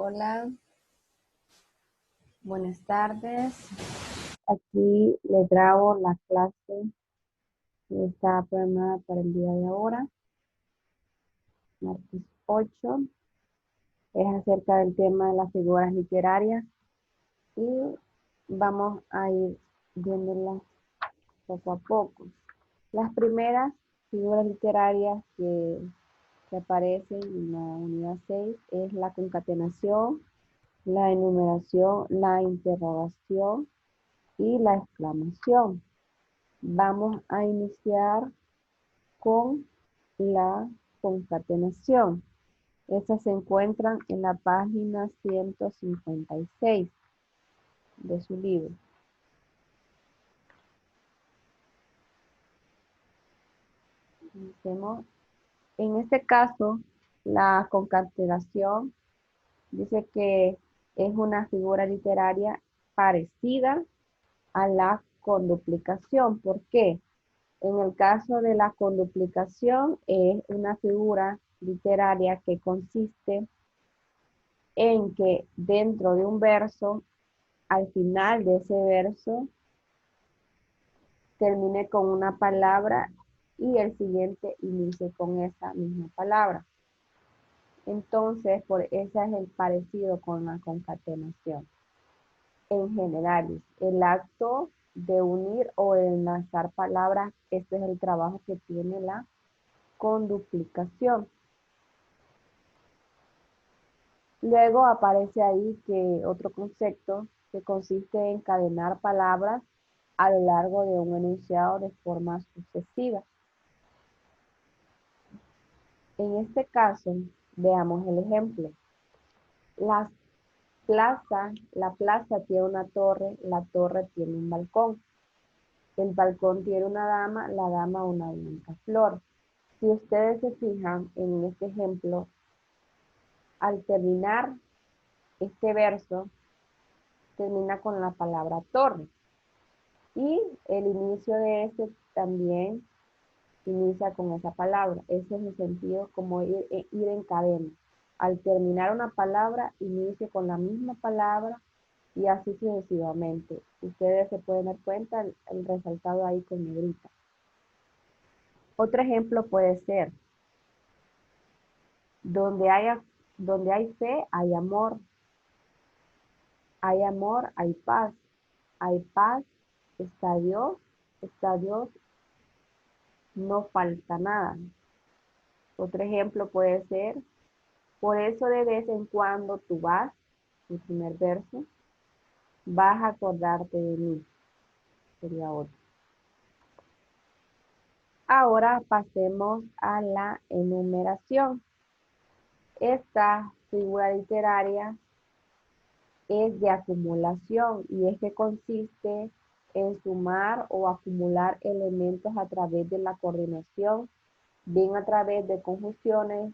Hola, buenas tardes. Aquí le grabo la clase que está programada para el día de ahora, martes 8. Es acerca del tema de las figuras literarias y vamos a ir viéndolas poco a poco. Las primeras figuras literarias que aparecen en la unidad 6 es la concatenación, la enumeración, la interrogación y la exclamación. Vamos a iniciar con la concatenación. Estas se encuentran en la página 156 de su libro. Iniciemos. En este caso, la concatenación dice que es una figura literaria parecida a la conduplicación. ¿Por qué? En el caso de la conduplicación es una figura literaria que consiste en que dentro de un verso, al final de ese verso, termine con una palabra y el siguiente inicie con esa misma palabra. Entonces, por eso es el parecido con la concatenación. En general, el acto de unir o enlazar palabras, este es el trabajo que tiene la conduplicación. Luego aparece ahí que otro concepto que consiste en encadenar palabras a lo largo de un enunciado de forma sucesiva. En este caso, veamos el ejemplo. La plaza tiene una torre, la torre tiene un balcón. El balcón tiene una dama, la dama una blanca flor. Si ustedes se fijan en este ejemplo, al terminar este verso, termina con la palabra torre. Y el inicio de este también inicia con esa palabra. Ese es el sentido, como ir en cadena. Al terminar una palabra, inicie con la misma palabra y así sucesivamente. Ustedes se pueden dar cuenta el resaltado ahí con negrita. Otro ejemplo puede ser, donde hay fe, hay amor. Hay amor, hay paz. Hay paz, está Dios, no falta nada. Otro ejemplo puede ser, por eso de vez en cuando tú vas, el primer verso, vas a acordarte de mí. Sería otro. Ahora pasemos a la enumeración. Esta figura literaria es de acumulación y es que consiste en sumar o acumular elementos a través de la coordinación, bien a través de conjunciones,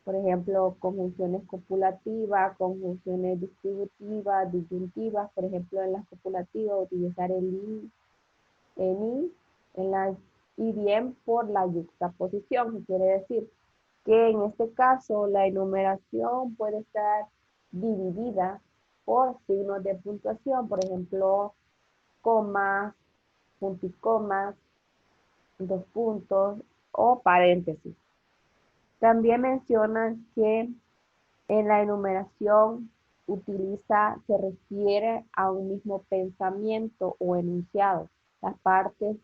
por ejemplo, conjunciones copulativas, conjunciones distributivas, disyuntivas, por ejemplo, en las copulativas utilizar el i, y bien por la yuxtaposición, que quiere decir que en este caso la enumeración puede estar dividida por signos de puntuación, por ejemplo, comas, punticomas, dos puntos o paréntesis. También mencionan que en la enumeración se refiere a un mismo pensamiento o enunciado, las partes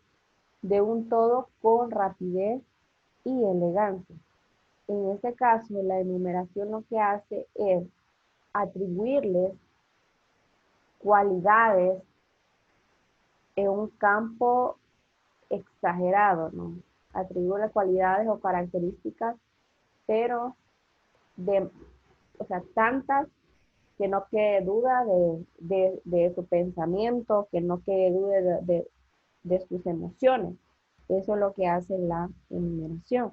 de un todo con rapidez y elegancia. En este caso, la enumeración lo que hace es atribuirles cualidades en un campo exagerado, ¿no? Atribuirle cualidades o características, pero o sea, tantas que no quede duda de su pensamiento, que no quede duda de sus emociones. Eso es lo que hace la enumeración.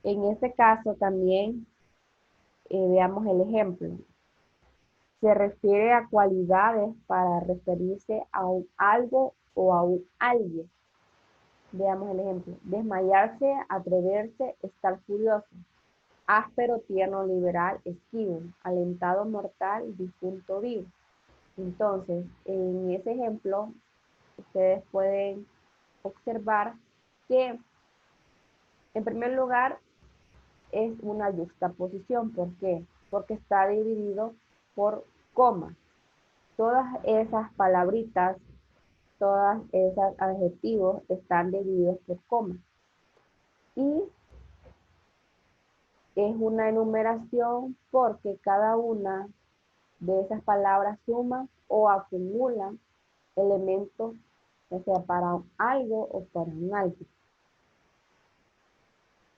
En este caso también, veamos el ejemplo. Se refiere a cualidades para referirse a un algo o a un alguien. Veamos el ejemplo. Desmayarse, atreverse, estar furioso. áspero, tierno, liberal, esquivo, alentado, mortal, difunto, vivo. Entonces, en ese ejemplo, ustedes pueden observar que, en primer lugar, es una yuxtaposición. ¿Por qué? Porque está dividido por coma. Todas esas palabritas, todas esos adjetivos están divididos por coma. Y es una enumeración porque cada una de esas palabras suma o acumula elementos, ya sea para algo o para un algo.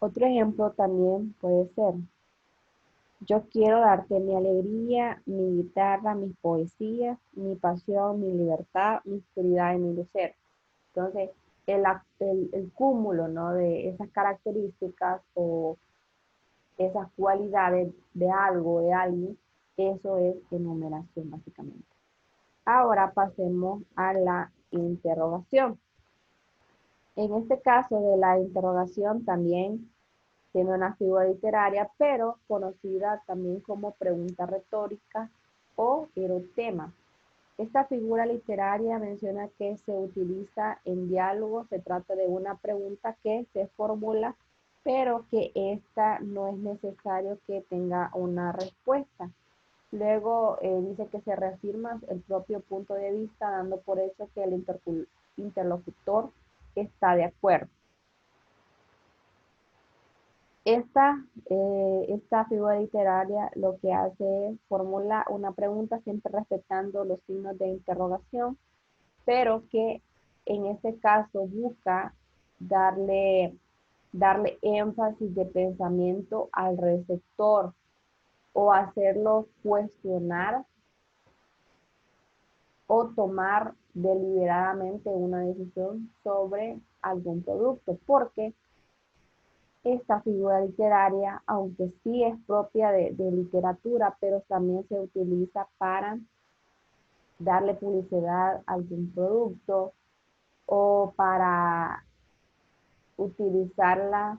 Otro ejemplo también puede ser: yo quiero darte mi alegría, mi guitarra, mis poesías, mi pasión, mi libertad, mi oscuridad y mi lucero. Entonces, el cúmulo, ¿no?, de esas características o esas cualidades de algo, de alguien, eso es enumeración básicamente. Ahora pasemos a la interrogación. En este caso de la interrogación también tiene una figura literaria, pero conocida también como pregunta retórica o erotema. Esta figura literaria menciona que se utiliza en diálogo, se trata de una pregunta que se formula, pero que esta no es necesario que tenga una respuesta. Luego dice que se reafirma el propio punto de vista, dando por hecho que el interlocutor está de acuerdo. Esta figura literaria lo que hace es formular una pregunta siempre respetando los signos de interrogación, pero que en este caso busca darle énfasis de pensamiento al receptor o hacerlo cuestionar o tomar deliberadamente una decisión sobre algún producto, porque esta figura literaria, aunque sí es propia de literatura, pero también se utiliza para darle publicidad a algún producto o para utilizarla,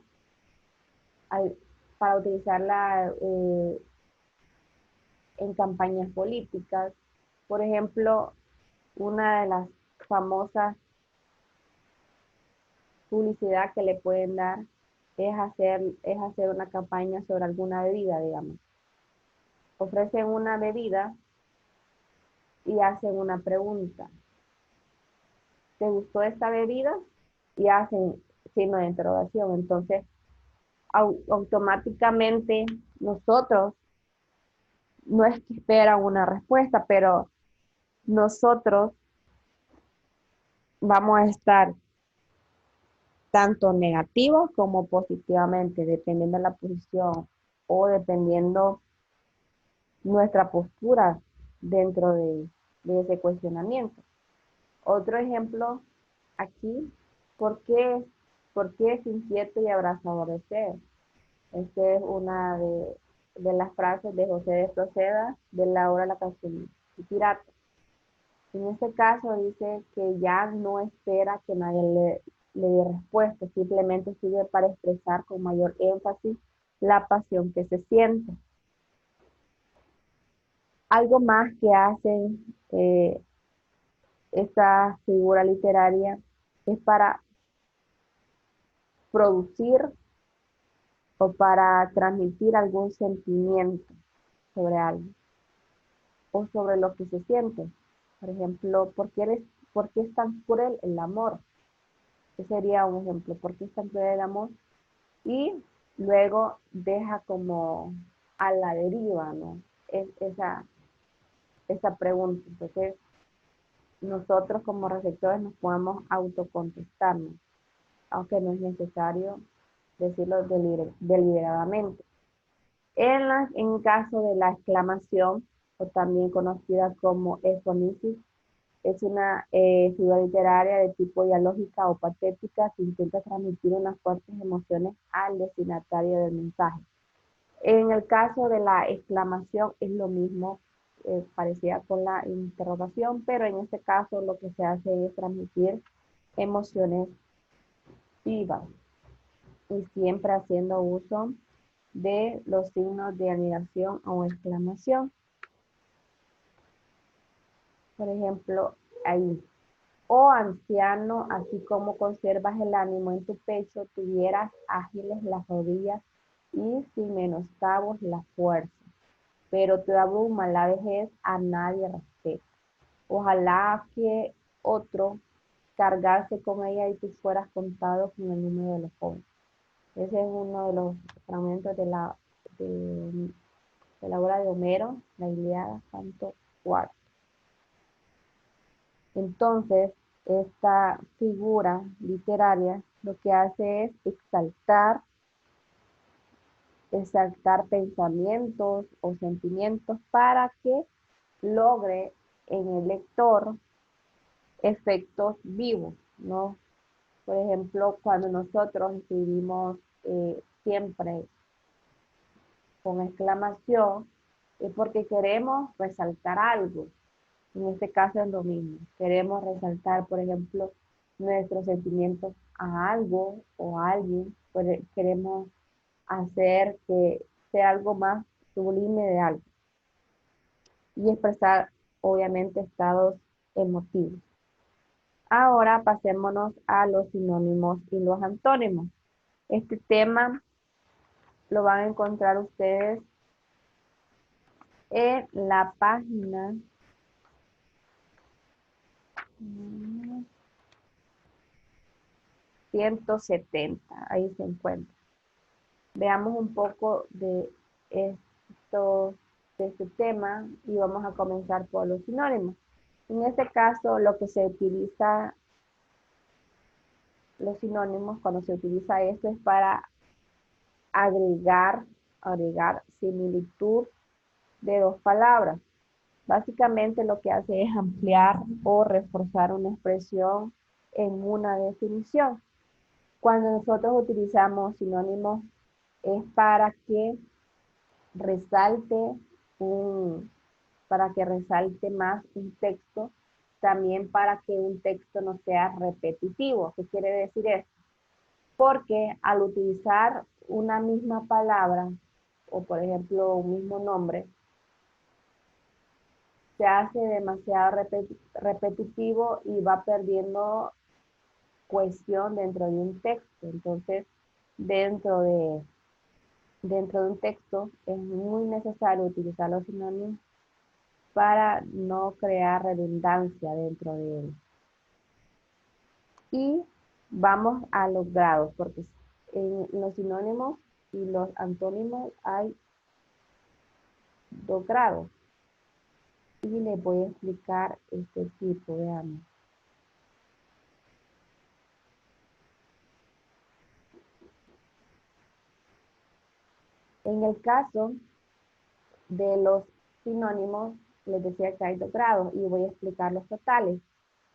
para utilizarla en campañas políticas. Por ejemplo, una de las famosas publicidad que le pueden dar es hacer una campaña sobre alguna bebida, digamos. Ofrecen una bebida y hacen una pregunta: ¿te gustó esta bebida? Y hacen signo de interrogación. Entonces, automáticamente nosotros, no es que esperan una respuesta, pero nosotros vamos a estar tanto negativos como positivamente, dependiendo de la posición o dependiendo nuestra postura dentro de ese cuestionamiento. Otro ejemplo aquí: ¿por qué es inquieto y abrasador de ser? Esta es una de las frases de José de Proceda de la obra La canción y pirata. En este caso dice que ya no espera que nadie le dé respuesta, simplemente sirve para expresar con mayor énfasis la pasión que se siente. Algo más que hace eh, esta figura literaria es para producir o para transmitir algún sentimiento sobre algo o sobre lo que se siente. Por ejemplo, ¿por qué es tan cruel el amor? Ese sería un ejemplo: ¿por qué es tan cruel el amor? Y luego deja como a la deriva, ¿no? Esa pregunta. Entonces, nosotros como receptores nos podemos autocontestarnos, aunque no es necesario decirlo deliberadamente. En caso de la exclamación, o también conocida como efonisis, es una figura literaria de tipo dialógica o patética que intenta transmitir unas fuertes emociones al destinatario del mensaje. En el caso de la exclamación es lo mismo, parecida con la interrogación, pero en este caso lo que se hace es transmitir emociones vivas y siempre haciendo uso de los signos de admiración o exclamación. Por ejemplo, ahí. Oh anciano, así como conservas el ánimo en tu pecho, tuvieras ágiles las rodillas y sin menoscabos la fuerza. Pero te abruma la vejez, a nadie respeta. Ojalá que otro cargase con ella y tú fueras contado con el número de los jóvenes. Ese es uno de los fragmentos de, de la obra de Homero, la Ilíada, canto 4. Entonces, esta figura literaria lo que hace es exaltar pensamientos o sentimientos para que logre en el lector efectos vivos, ¿no? Por ejemplo, cuando nosotros escribimos siempre con exclamación, es porque queremos resaltar algo. En este caso es lo mismo. Queremos resaltar, por ejemplo, nuestros sentimientos a algo o a alguien. Queremos hacer que sea algo más sublime de algo. Y expresar, obviamente, estados emotivos. Ahora pasémonos a los sinónimos y los antónimos. Este tema lo van a encontrar ustedes en la página 170. Ahí se encuentra. Veamos un poco de este tema y vamos a comenzar por los sinónimos. En este caso, lo que se utiliza, los sinónimos, cuando se utiliza esto es para agregar similitud de dos palabras. Básicamente lo que hace es ampliar o reforzar una expresión en una definición. Cuando nosotros utilizamos sinónimos es resalte para que resalte más un texto, también para que un texto no sea repetitivo. ¿Qué quiere decir esto? Porque al utilizar una misma palabra, o por ejemplo un mismo nombre, se hace demasiado repetitivo y va perdiendo cohesión dentro de un texto. Entonces, dentro de un texto es muy necesario utilizar los sinónimos para no crear redundancia dentro de él. Y vamos a los grados, porque en los sinónimos y los antónimos hay 2 grados. Y les voy a explicar este tipo, veamos. En el caso de los sinónimos, les decía que hay 2 grados y voy a explicar los totales.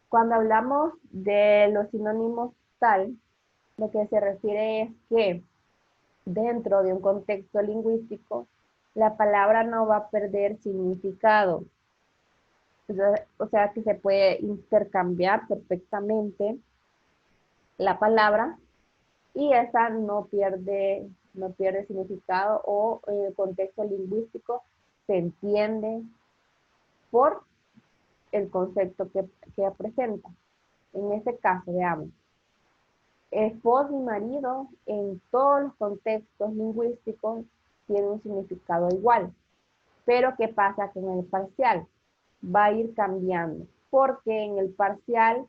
Cuando hablamos de los sinónimos tal, lo que se refiere es que dentro de un contexto lingüístico, la palabra no va a perder significado. O sea que se puede intercambiar perfectamente la palabra y esa no pierde significado o en el contexto lingüístico se entiende por el concepto que presenta. En este caso, veamos, esposo y marido en todos los contextos lingüísticos tiene un significado igual. Pero ¿qué pasa con el parcial? Va a ir cambiando, porque en el parcial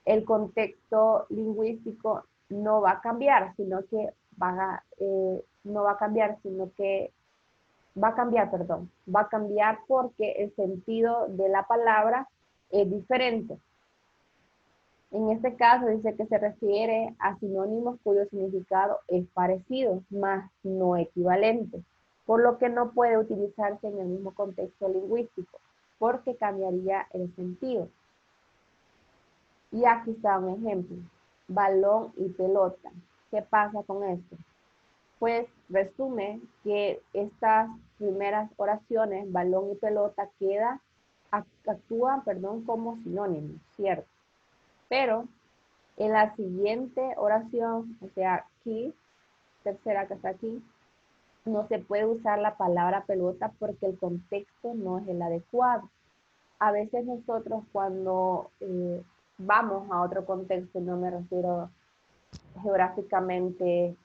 el contexto lingüístico no va a cambiar, sino que no va a cambiar, sino que va a cambiar, perdón, va a cambiar porque el sentido de la palabra es diferente. En este caso dice que se refiere a sinónimos cuyo significado es parecido, más no equivalente, por lo que no puede utilizarse en el mismo contexto lingüístico, porque cambiaría el sentido. Y aquí está un ejemplo, balón y pelota. ¿Qué pasa con esto? Pues resume que estas primeras oraciones, balón y pelota, actúan como sinónimos, ¿cierto? Pero en la siguiente oración, o sea, aquí, tercera que está aquí, no se puede usar la palabra pelota porque el contexto no es el adecuado. A veces nosotros cuando vamos a otro contexto, no me refiero geográficamente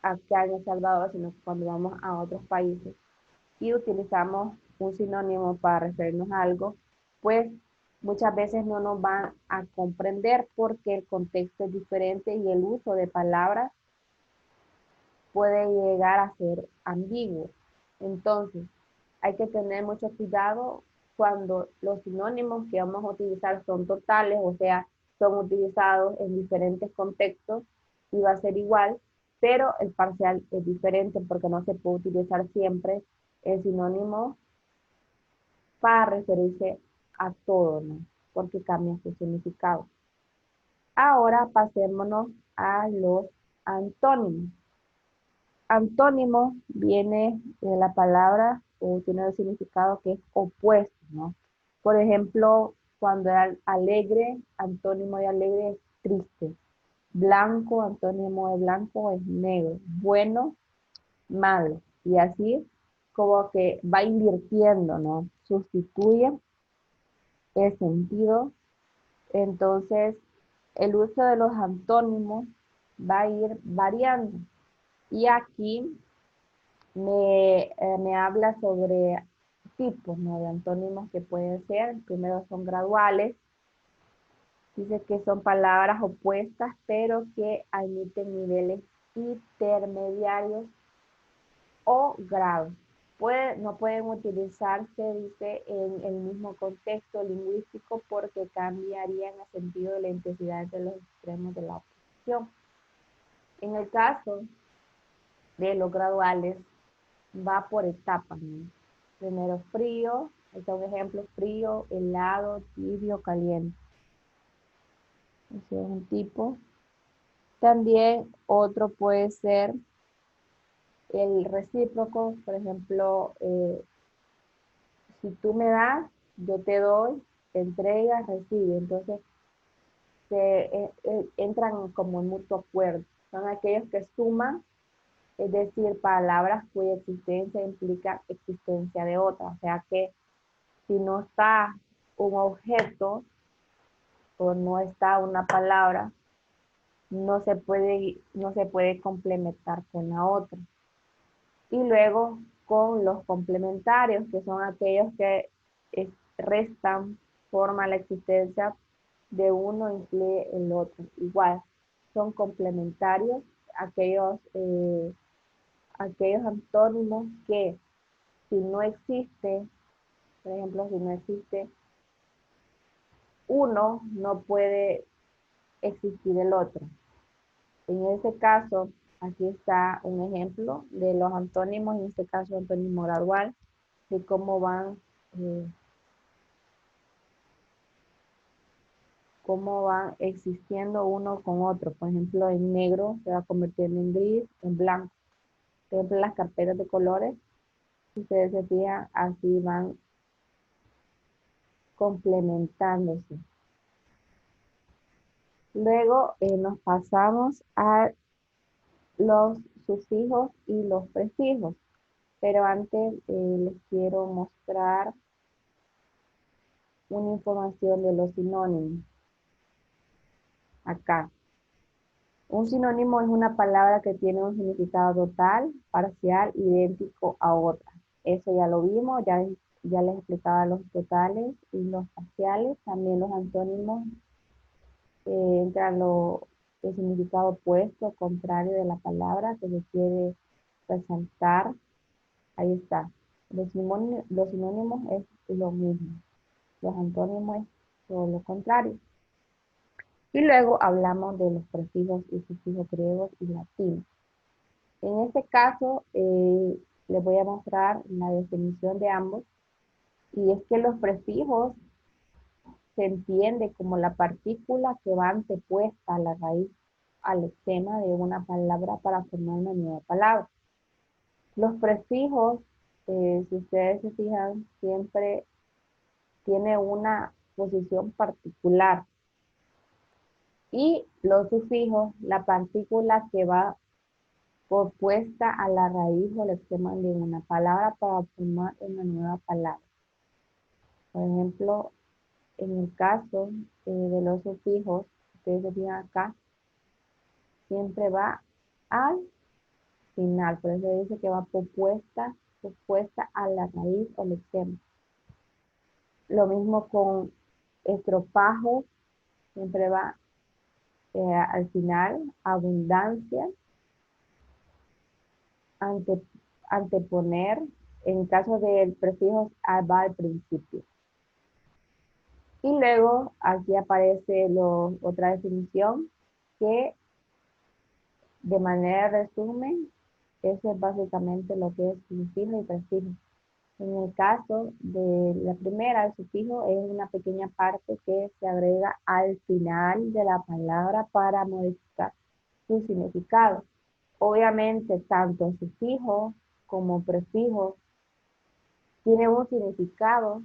acá en El Salvador, sino que cuando vamos a otros países y utilizamos un sinónimo para referirnos a algo, pues muchas veces no nos van a comprender porque el contexto es diferente y el uso de palabras puede llegar a ser ambiguo. Entonces, hay que tener mucho cuidado cuando los sinónimos que vamos a utilizar son totales, o sea, son utilizados en diferentes contextos y va a ser igual, pero el parcial es diferente porque no se puede utilizar siempre el sinónimo para referirse a todo, ¿no? Porque cambia su significado. Ahora pasémonos a los antónimos. Antónimo viene de la palabra o tiene el significado que es opuesto, ¿no? Por ejemplo, cuando era alegre, antónimo de alegre es triste. Blanco, antónimo de blanco es negro. Bueno, malo. Y así como que va invirtiendo, ¿no? Sustituye el sentido. Entonces, el uso de los antónimos va a ir variando. Y aquí me habla sobre tipos, ¿no? De antónimos que pueden ser. Primero son graduales. Dice que son palabras opuestas, pero que admiten niveles intermediarios o grados. No pueden utilizarse, dice, en el mismo contexto lingüístico porque cambiarían el sentido de la intensidad de los extremos de la oposición. En el caso de los graduales, va por etapas, ¿no? Primero frío, este es un ejemplo, frío, helado, tibio, caliente. Ese es un tipo. También otro puede ser el recíproco, por ejemplo, si tú me das, yo te doy, entregas, recibes. Entonces, entran como en mutuo acuerdo. Son aquellos que suman, es decir, palabras cuya existencia implica existencia de otra. O sea que si no está un objeto o no está una palabra, no se puede complementar con la otra. Y luego con los complementarios, que son aquellos que restan, forman la existencia de uno, incluye el otro. Igual, son complementarios aquellos antónimos que si no existe, por ejemplo, si no existe uno, no puede existir el otro. En este caso, aquí está un ejemplo de los antónimos, en este caso antónimo gradual, de eh, cómo van existiendo uno con otro. Por ejemplo, en negro se va convirtiendo en gris, en blanco. Por ejemplo, las carpetas de colores, si ustedes se fijan, así van complementándose. Luego nos pasamos a los sufijos y los prefijos. Pero antes les quiero mostrar una información de los sinónimos. Acá. Un sinónimo es una palabra que tiene un significado total, parcial, idéntico a otra. Eso ya lo vimos, ya les explicaba los totales y los parciales. También los antónimos entran el significado opuesto, contrario de la palabra que se quiere resaltar. Ahí está. Los sinónimos es lo mismo. Los antónimos es todo lo contrario. Y luego hablamos de los prefijos y sufijos griegos y latinos. En este caso, les voy a mostrar la definición de ambos. Y es que los prefijos se entiende como la partícula que va antepuesta a la raíz, al extrema de una palabra para formar una nueva palabra. Los prefijos, si ustedes se fijan, siempre tiene una posición particular. Y los sufijos, la partícula que va opuesta a la raíz o el extremo de una palabra para formar una nueva palabra. Por ejemplo, en el caso de los sufijos, ustedes se fijan acá, siempre va al final. Por eso dice que va opuesta a la raíz o el extremo. Lo mismo con estropajo, siempre va al final, abundancia, anteponer, en caso del prefijo va al principio. Y luego aquí aparece otra definición que de manera de resumen, eso es básicamente lo que es sufijo y prefijo. En el caso de la primera, el sufijo es una pequeña parte que se agrega al final de la palabra para modificar su significado. Obviamente, tanto sufijo como prefijo tienen un significado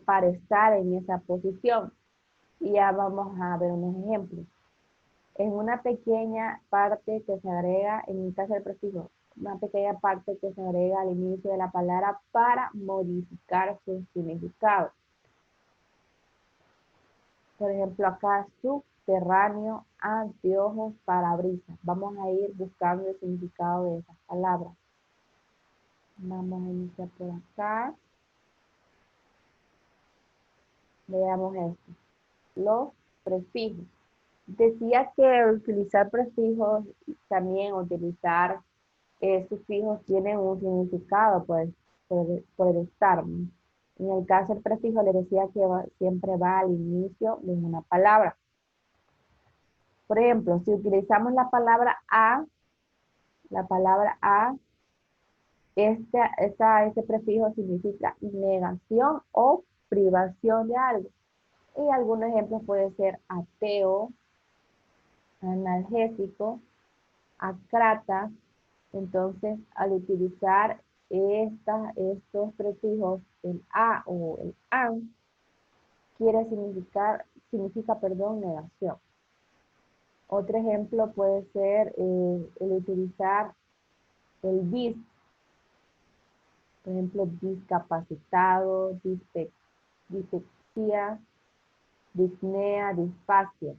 para estar en esa posición. Y ya vamos a ver unos ejemplos. En una pequeña parte que se agrega, en el caso del prefijo, una pequeña parte que se agrega al inicio de la palabra para modificar su significado. Por ejemplo, acá subterráneo, anteojos, parabrisas. Vamos a ir buscando el significado de esas palabras. Vamos a iniciar por acá. Veamos esto. Los prefijos. Decía que utilizar prefijos y también utilizar sufijos tienen un significado por el estar. En el caso del prefijo le decía que siempre va al inicio de una palabra. Por ejemplo, si utilizamos la palabra este prefijo significa negación o privación de algo. Y algunos ejemplos pueden ser ateo, analgésico, acrata. Entonces, al utilizar estos prefijos, el a o el an, significa negación. Otro ejemplo puede ser el utilizar el dis, por ejemplo, discapacitado, dislexia, disnea, disfasia.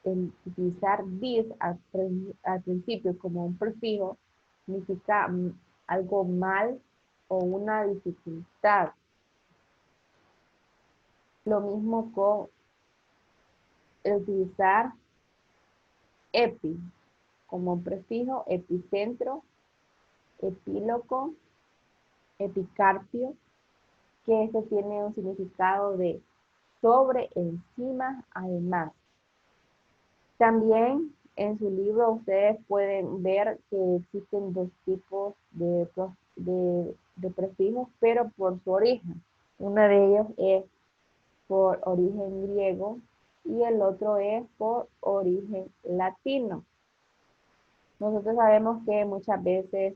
El utilizar dis al principio como un prefijo significa algo mal o una dificultad. Lo mismo con el utilizar epi como prefijo, epicentro, epíloco, epicarpio, que este tiene un significado de sobre, encima, además. También en su libro ustedes pueden ver que existen dos tipos de prefijos, pero por su origen. Uno de ellos es por origen griego y el otro es por origen latino. Nosotros sabemos que muchas veces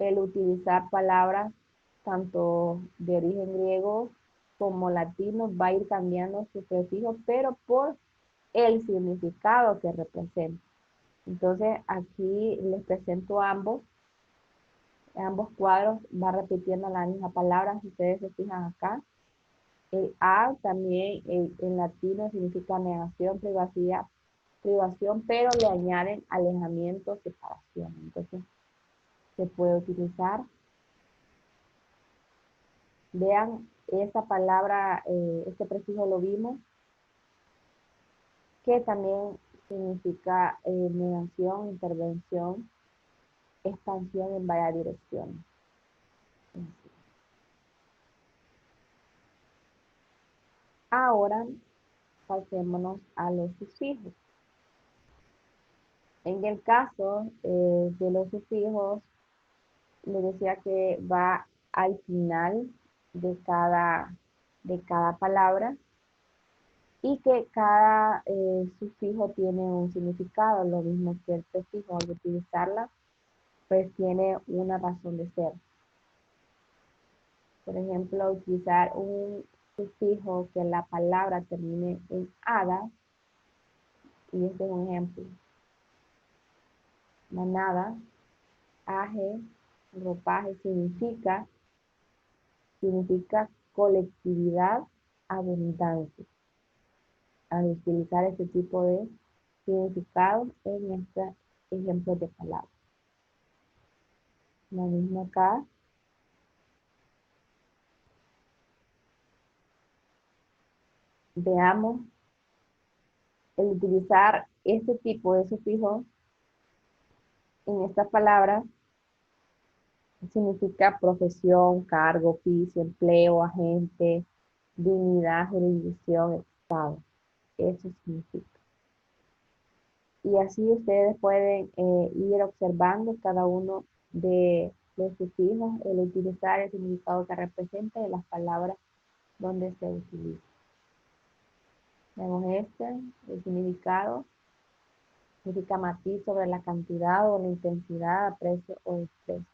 el utilizar palabras tanto de origen griego como latino va a ir cambiando su prefijo, pero por el significado que representa. Entonces aquí les presento ambos cuadros, va repitiendo la misma palabra, si ustedes se fijan acá. El A también en latino significa negación, privación, pero le añaden alejamiento, separación. Entonces se puede utilizar. Vean, esa palabra, este prefijo lo vimos, que también significa negación, intervención, expansión en varias direcciones. Ahora pasémonos a los sufijos. En el caso de los sufijos, les decía que va al final de cada palabra y que cada sufijo tiene un significado, lo mismo que el prefijo. Al utilizarla, pues tiene una razón de ser. Por ejemplo, utilizar un sufijo que la palabra termine en ada, y este es un ejemplo. manada, aje, ropaje, significa colectividad, abundancia. Al utilizar este tipo de significados en este ejemplo de palabras. Lo mismo acá. Veamos el utilizar este tipo de sufijos en estas palabras significa profesión, cargo, oficio, empleo, agente, dignidad, jurisdicción, estado. Eso significa. Y así ustedes pueden ir observando cada uno de los sufijos, el utilizar el significado que representa de las palabras donde se utiliza. Vemos el significado, significa matiz sobre la cantidad o la intensidad, aprecio o desprecio.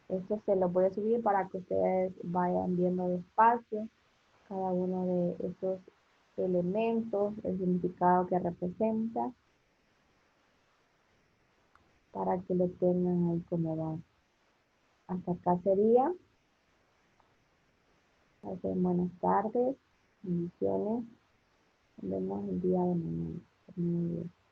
Esto se lo voy a subir para que ustedes vayan viendo despacio cada uno de estos elementos, el significado que representa, para que lo tengan ahí como va. Hasta acá sería. Buenas tardes, bendiciones. Nos vemos el día de mañana. Muy bien.